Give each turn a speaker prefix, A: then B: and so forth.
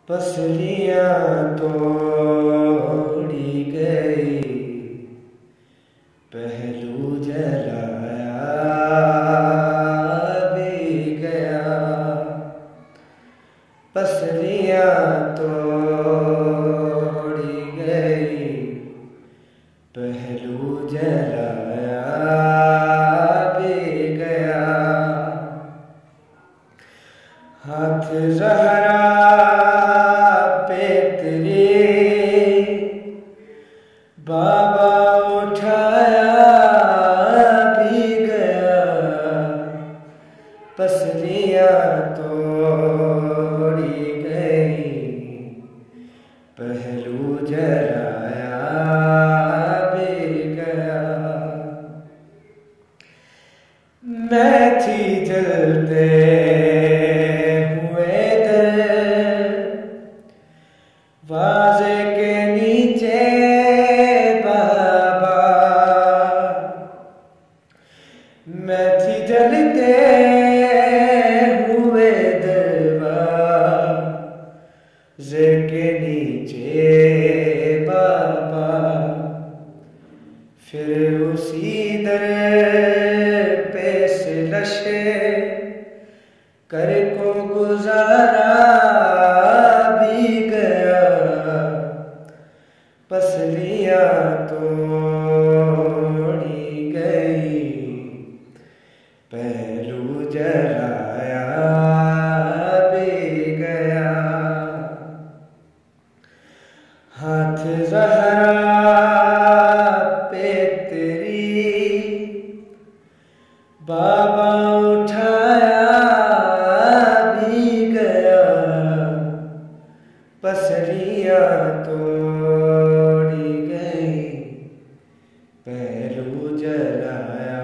A: पसलियाँ तोड़ी गई, पहलू जलाया भी गया। पसलियाँ तोड़ी गई, पहलू जलाया भी गया। हाथ ज़हरा पे तेरे बाबा उठाया भी गया। पसलियाँ तोड़ी गई, पहलू जलाया भी गया। मैं थी जलते वाज़े के नीचे बाबा, मैं थी जलते हुए दरवाज़े के नीचे बाबा। फिर उसी दर पे से लशे कर को गुजारा भी गया। पसलियाँ तोड़ी गई, पहलू जलाया भी गया। हाथ ज़हरा पे तेरी बाबा उठाया भी गया। पसलियाँ तोड़ी गई, पहलू जलाया